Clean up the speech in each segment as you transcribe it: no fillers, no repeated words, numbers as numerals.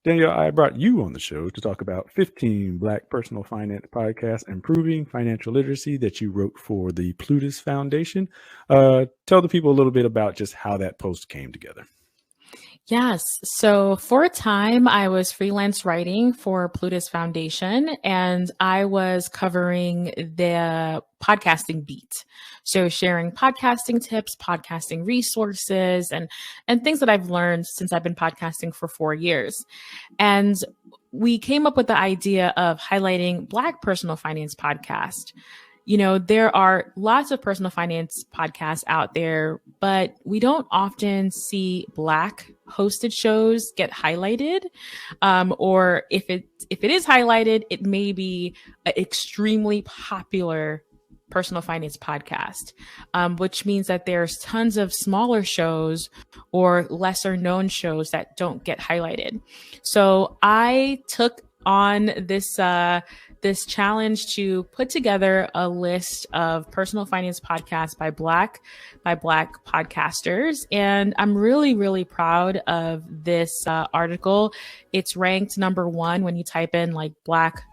Danielle, I brought you on the show to talk about 15 Black personal finance podcasts improving financial literacy that you wrote for the Plutus Foundation. Tell the people a little bit about just how that post came together. Yes. So for a time, I was freelance writing for Plutus Foundation and I was covering the podcasting beat. So sharing podcasting tips, podcasting resources, and things that I've learned since I've been podcasting for 4 years. And we came up with the idea of highlighting Black personal finance podcast. There are lots of personal finance podcasts out there, but we don't often see Black hosted shows get highlighted. Or if it is highlighted, it may be an extremely popular personal finance podcast, which means that there's tons of smaller shows or lesser known shows that don't get highlighted. So I took on this challenge to put together a list of personal finance podcasts by Black podcasters, and I'm really proud of this article. It's ranked number one when you type in like Black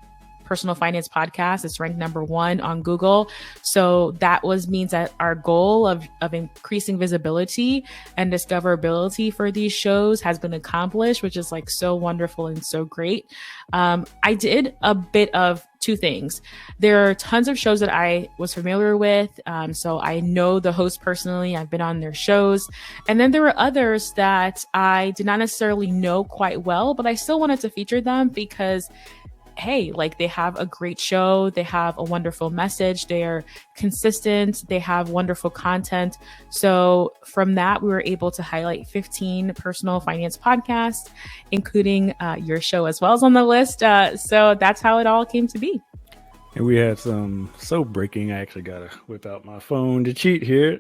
personal finance podcast. It's ranked number one on Google. So that means that our goal of increasing visibility and discoverability for these shows has been accomplished, which is like so wonderful and so great. I did a bit of two things. There are tons of shows that I was familiar with. So I know the host personally. I've been on their shows. And then there were others that I did not necessarily know quite well, but I still wanted to feature them because hey, like they have a great show, they have a wonderful message, they're consistent, they have wonderful content. So from that, we were able to highlight 15 personal finance podcasts, including your show as well as on the list. So that's how it all came to be. And we had some so breaking. I actually got to whip out my phone to cheat here.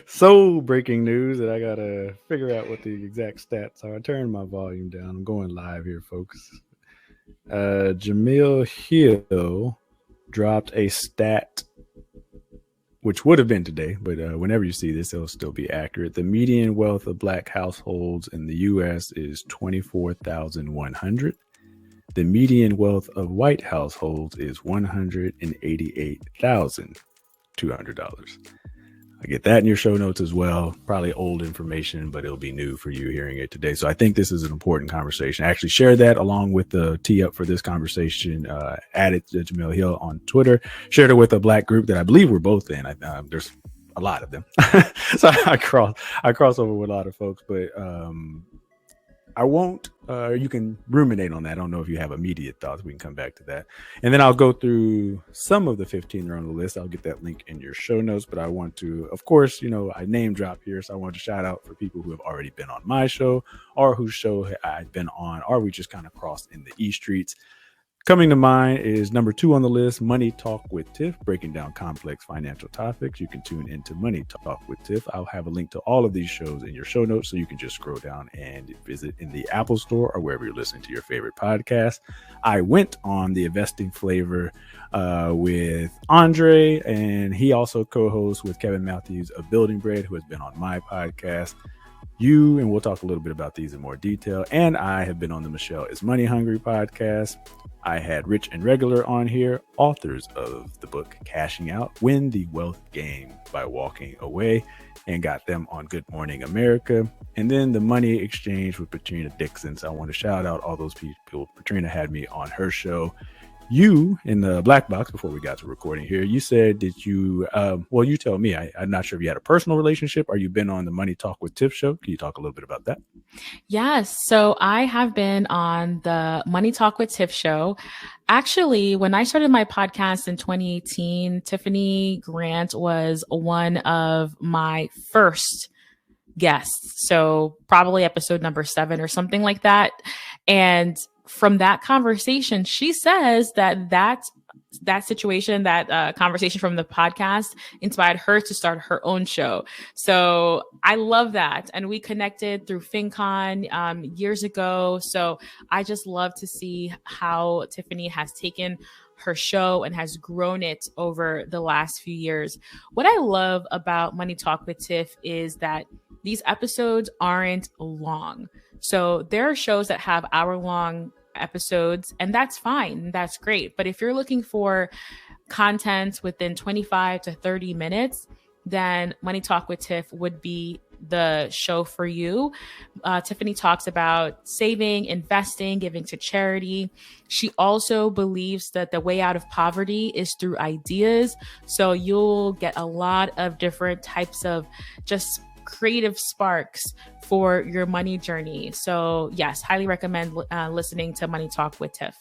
So breaking news that I got to figure out what the exact stats are. I turned my volume down. I'm going live here, folks. Jamil Hill dropped a stat, which would have been today, but whenever you see this, it'll still be accurate. The median wealth of Black households in the U.S. is $24,100. The median wealth of white households is $188,200. I get that in your show notes as well. Probably old information, but it'll be new for you hearing it today. So I think this is an important conversation. I actually share that along with the tee up for this conversation. Added to Jamil Hill on Twitter. Shared it with a Black group that I believe we're both in. There's a lot of them. So I cross over with a lot of folks, but I won't. You can ruminate on that. I don't know if you have immediate thoughts. We can come back to that. And then I'll go through some of the 15 that are on the list. I'll get that link in your show notes. But I want to, of course, I name drop here. So I want to shout out for people who have already been on my show or whose show I've been on, or we just kind of crossed in the E streets. Coming to mind is number 2 on the list, Money Talk with Tiff, breaking down complex financial topics. You can tune into Money Talk with Tiff. I'll have a link to all of these shows in your show notes, so you can just scroll down and visit in the Apple Store or wherever you're listening to your favorite podcast. I went on the Investing Flavor with Andre, and he also co-hosts with Kevin Matthews of Building Bread, who has been on my podcast. And we'll talk a little bit about these in more detail. And I have been on the Michelle is Money Hungry podcast. I had Rich and Regular on here, authors of the book Cashing Out, Win the Wealth Game by Walking Away, and got them on Good Morning America. And then the Money Exchange with Patrina Dixon. So I want to shout out all those people. Patrina had me on her show. You, in the Black Box, before we got to recording here, you said that you tell me, I'm not sure if you had a personal relationship or you've been on the Money Talk with Tiff show. Can you talk a little bit about that? Yes. So I have been on the Money Talk with Tiff show. Actually, when I started my podcast in 2018, Tiffany Grant was one of my first guests. So probably episode number 7 or something like that. And from that conversation, she says that situation, that conversation from the podcast inspired her to start her own show. So I love that. And we connected through FinCon years ago. So I just love to see how Tiffany has taken her show and has grown it over the last few years. What I love about Money Talk with Tiff is that these episodes aren't long. So there are shows that have hour-long episodes, and that's fine. That's great. But if you're looking for content within 25 to 30 minutes, then Money Talk with Tiff would be the show for you. Tiffany talks about saving, investing, giving to charity. She also believes that the way out of poverty is through ideas. So you'll get a lot of different types of just creative sparks for your money journey. So yes, highly recommend listening to Money Talk with Tiff.